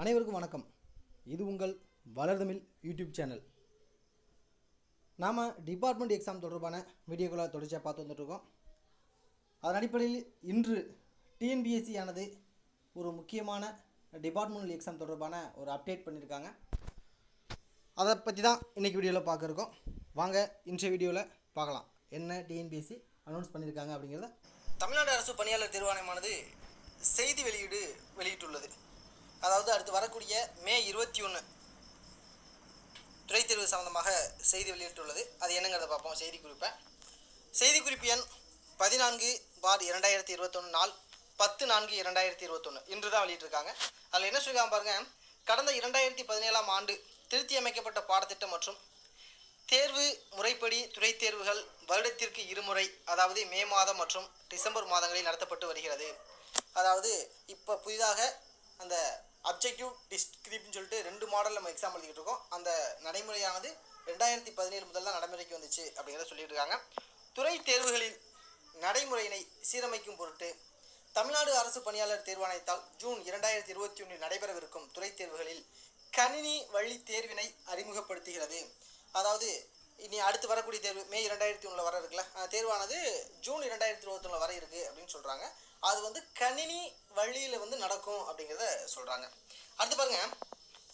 அனைவருக்கும் வணக்கம். இது உங்கள் வளர்தமிழ் யூடியூப் சேனல். நாம் டிபார்ட்மெண்ட் எக்ஸாம் தொடர்பான வீடியோக்களை தொடர்ச்சியாக பார்த்து வந்துட்டுருக்கோம். அதன் அடிப்படையில் இன்று டிஎன்பிஎஸ்சி ஆனது ஒரு முக்கியமான டிபார்ட்மெண்டல் எக்ஸாம் தொடர்பான ஒரு அப்டேட் பண்ணியிருக்காங்க. அதை பற்றி தான் இன்றைக்கி வீடியோவில் பார்க்க இருக்கோம். வாங்க இன்றைய வீடியோவில் பார்க்கலாம் என்ன டிஎன்பிஎஸ்சி அனௌன்ஸ் பண்ணியிருக்காங்க அப்படிங்கிறத. தமிழ்நாடு அரசு பணியாளர் தேர்வாணையமானது செய்தி வெளியிட்டுள்ளது. அதாவது அடுத்து வரக்கூடிய மே 21 துறை தேர்வு சம்பந்தமாக செய்தி வெளியிட்டுள்ளது. அது என்னங்கிறத பார்ப்போம். செய்திக்குறிப்பு எண் 14/2021 நாள் 10/4/2021 இன்று தான் வெளியிட்டிருக்காங்க. அதில் என்ன சொல்லியிருக்காங்க பாருங்க. கடந்த 2017ஆம் ஆண்டு திருத்தி அமைக்கப்பட்ட பாடத்திட்டம் மற்றும் தேர்வு முறைப்படி துறை தேர்வுகள் வருடத்திற்கு இருமுறை, அதாவது மே மாதம் மற்றும் டிசம்பர் மாதங்களில் நடத்தப்பட்டு வருகிறது. அதாவது இப்போ புதிதாக அந்த அப்ஜெக்டிவ் டிஸ்கிரிப்ட்னு சொல்லிட்டு 2 மாடல் நம்ம எக்ஸாம் எழுதிக்கிட்டு இருக்கோம். அந்த நடைமுறையானது 2017 முதல் தான் நடைமுறைக்கு வந்துச்சு அப்படிங்கிறத சொல்லிட்டு இருக்காங்க. துறை தேர்வுகளில் நடைமுறையினை சீரமைக்கும் பொருட்டு தமிழ்நாடு அரசு பணியாளர் தேர்வாணையத்தால் ஜூன் 2021 நடைபெறவிருக்கும் துறை தேர்வுகளில் கணினி வழி தேர்வினை அறிமுகப்படுத்துகிறது. அதாவது இனி அடுத்து வரக்கூடிய தேர்வு மே 2021 வர இருக்குல்ல, தேர்வானது ஜூன் 2021 வர இருக்குது அப்படின்னு சொல்கிறாங்க. அது கணினி வழியில் நடக்கும் அப்படிங்கிறத சொல்கிறாங்க. அடுத்து பாருங்க,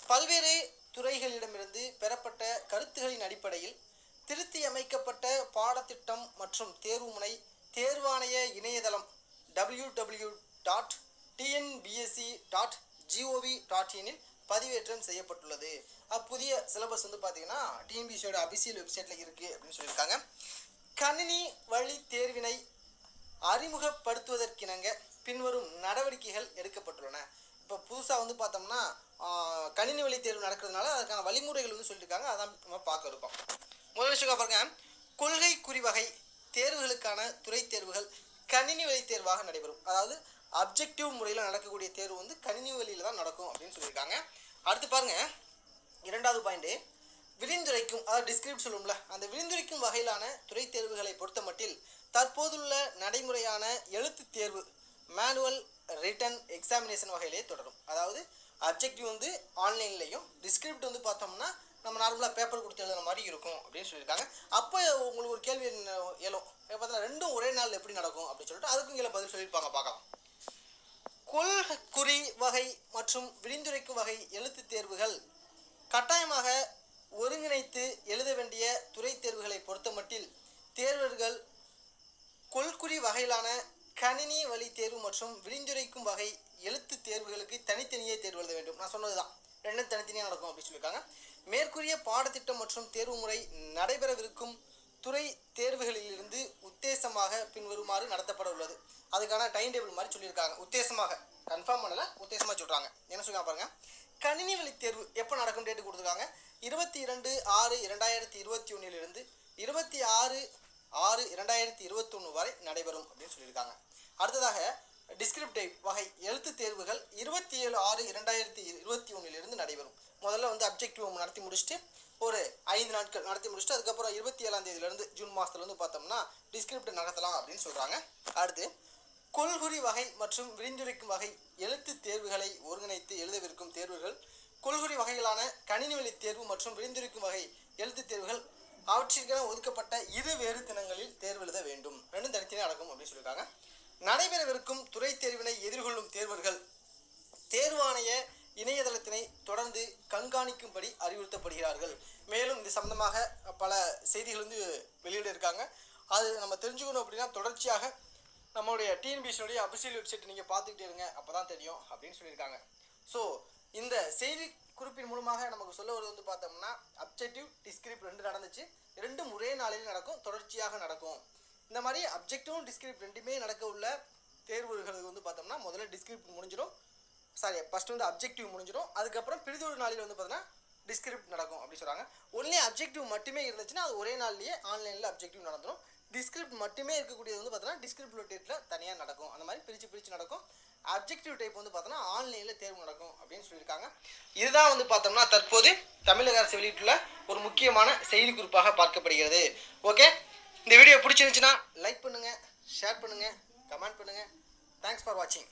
பல்வேறு துறைகளிடமிருந்து பெறப்பட்ட கருத்துகளின் அடிப்படையில் திருத்தி அமைக்கப்பட்ட பாடத்திட்டம் மற்றும் தேர்வு முனை தேர்வாணைய இணையதளம் www.tnpsc.gov.in பதிவேற்றம் செய்யப்பட்டுள்ளது. புதிய சிலபஸ் பார்த்தீங்கன்னா டிஎன்பிஎஸ்சியோட அபிஷியல் வெப்சைட்டில் இருக்குது அப்படின்னு சொல்லியிருக்காங்க. கணினி வழி தேர்வினை அறிமுகப்படுத்துவதற்கிணங்க பின்வரும் நடவடிக்கைகள் எடுக்கப்பட்டுள்ளன. இப்போ புதுசாக பார்த்தோம்னா கணினி வழி தேர்வு நடக்கிறதுனால அதுக்கான வழிமுறைகள் சொல்லியிருக்காங்க. அதான் நம்ம பார்க்க இருக்கோம். முதல் விஷயம் பாருங்க, கொள்கை குறிவகை தேர்வுகளுக்கான துறை தேர்வுகள் கணினி வழி தேர்வாக நடைபெறும். அதாவது அப்ஜெக்டிவ் முறையில் நடக்கக்கூடிய தேர்வு கணினி வழியில் தான் நடக்கும் அப்படின்னு சொல்லியிருக்காங்க. அடுத்து பாருங்க, 2வது பாயிண்ட், விரிந்துரைக்கும், அதாவது டிஸ்கிரிப்ட் சொல்லும்ல, அந்த விரிந்துரைக்கும் வகையிலான துறை தேர்வுகளை பொறுத்த மட்டில் தற்போதுள்ள நடைமுறையான எழுத்து தேர்வு மேனுவல் ரிட்டன் எக்ஸாமினேஷன் வகையிலே தொடரும். அதாவது அப்ஜெக்டிவ் ஆன்லைன்லையும் டிஸ்கிரிப்ட் பார்த்தோம்னா நம்ம நார்மலாக பேப்பர் கொடுத்து எழுதுன மாதிரி இருக்கும் அப்படின்னு சொல்லியிருக்காங்க. அப்போ உங்களுக்கு ஒரு கேள்வி எழும், பார்த்தீங்கன்னா ரெண்டும் ஒரே நாள் எப்படி நடக்கும் அப்படின்னு சொல்லிட்டு அதுக்கும் கீழே பதில் சொல்லியிருப்பாங்க. பார்க்கலாம். கொள்குறி வகை மற்றும் விரிந்துரைக்கும் வகை எழுத்து தேர்வுகள் கட்டாயமாக ஒருங்கிணைத்து எழுத வேண்டிய துறை தேர்வுகளை பொறுத்த மட்டில் தேர்வர்கள் கொள்குறி வகையிலான கணினி வழி தேர்வு மற்றும் விரிந்துரைக்கும் வகை எழுத்து தேர்வுகளுக்கு தனித்தனியே தேர்வு எழுத வேண்டும். நான் சொன்னதுதான், ரெண்டும் தனித்தனியாக நடக்கும் அப்படின்னு சொல்லியிருக்காங்க. மேற்கூறிய பாடத்திட்டம் மற்றும் தேர்வு முறை நடைபெறவிருக்கும் துறை தேர்வுகளிலிருந்து உத்தேசமாக பின்வருமாறு நடத்தப்பட உள்ளது. அதுக்கான டைம் டேபிள் மாதிரி சொல்லியிருக்காங்க. உத்தேசமாக கன்ஃபார்ம் பண்ணல, உத்தேசமாக சொல்கிறாங்க. என்ன சொல்லுங்க பாருங்க. கணினி வழி தேர்வு எப்போ நடக்கும் டேட்டு கொடுத்துருக்காங்க. 22/6/2021 26/6/2021 வரை நடைபெறும் அப்படின்னு சொல்லியிருக்காங்க. அடுத்ததாக டிஸ்கிரிப்டிவ் வகை எழுத்து தேர்வுகள் 27/6/2021 நடைபெறும். முதல்ல அப்ஜெக்டிவ் நடத்தி முடிச்சுட்டு ஒரு 5 நாட்கள் நடத்தி முடிச்சுட்டு அதுக்கப்புறம் 27ஆம் தேதியிலேருந்து ஜூன் மாதத்துலேருந்து பார்த்தோம்னா டிஸ்கிரிப்ட் நடத்தலாம் அப்படின்னு சொல்கிறாங்க. அடுத்து கொள்குறி வகை மற்றும் விரிந்துரைக்கும் வகை எழுத்து தேர்வுகளை ஒருங்கிணைத்து எழுதவிருக்கும் தேர்வுகள் கொள்குறி வகைகளான கணினி வழி தேர்வு மற்றும் விரிந்துரைக்கும் வகை எழுத்து தேர்வுகள் அவற்றிற்கென ஒதுக்கப்பட்ட 2 வேறு தினங்களில் தேர்வு எழுத வேண்டும். ரெண்டும் தனித்தனியாக நடக்கும் அப்படின்னு சொல்லியிருக்காங்க. நடைபெறவிருக்கும் துறை தேர்வினை எதிர்கொள்ளும் தேர்வர்கள் தேர்வாணைய இணையதளத்தினை தொடர்ந்து கண்காணிக்கும்படி அறிவுறுத்தப்படுகிறார்கள். மேலும் இது சம்பந்தமாக பல செய்திகள் வெளியிட இருக்காங்க. அது நம்ம தெரிஞ்சுக்கணும் அப்படின்னா தொடர்ச்சியாக நம்மளுடைய டிஎன்பிஎஸ்சியோடைய அபிஷியல் வெப்சைட் நீங்கள் பார்த்துக்கிட்டே இருங்க, அப்போ தான் தெரியும் அப்படின்னு சொல்லியிருக்காங்க. ஸோ இந்த செய்தி குறிப்பின் மூலமாக நமக்கு சொல்ல வருவது பார்த்தோம்னா அப்ஜெக்டிவ் டிஸ்கிரிப்ட் 2 நடந்துச்சு. 2ம் ஒரே நாளில் நடக்கும், தொடர்ச்சியாக நடக்கும். இந்த மாதிரி அப்ஜெக்டிவும் டிஸ்கிரிப்ட் 2மே நடக்க உள்ள தேர்வுகளுக்கு பார்த்தோம்னா முதல்ல டிஸ்கிரிப்ட் முடிஞ்சிடும், ஃபஸ்ட்டு அப்ஜெக்டிவ் முடிஞ்சிடும். அதுக்கப்புறம் பிரிதொரு நாளில் பார்த்தோன்னா டிஸ்கிரிப்ட் நடக்கும் அப்படி சொல்கிறாங்க. ஒன்லி அப்ஜெக்டிவ் மட்டுமே இருந்துச்சுன்னா அது ஒரே நாள்லேயே ஆன்லைனில் அப்ஜெக்டிவ் நடந்துடும். டிஸ்கிரிப்ட் மட்டுமே இருக்கக்கூடியது பார்த்தோன்னா டிஸ்கிரிப்ட் டேட்டில் தனியாக நடக்கும். அந்த மாதிரி பிரித்து நடக்கும். அப்ஜெக்டிவ் டைப் பார்த்தோன்னா ஆன்லைனில் தேர்வு நடக்கும் அப்படின்னு சொல்லியிருக்காங்க. இதுதான் பார்த்தோம்னா தற்போது தமிழக அரசு வெளியிட்டுள்ள ஒரு முக்கியமான செய்தி குறிப்பாக பார்க்கப்படுகிறது. ஓகே, இந்த வீடியோ பிடிச்சிருந்துச்சுன்னா லைக் பண்ணுங்கள், ஷேர் பண்ணுங்கள், கமெண்ட் பண்ணுங்கள். தேங்க்ஸ் ஃபார் வாட்சிங்.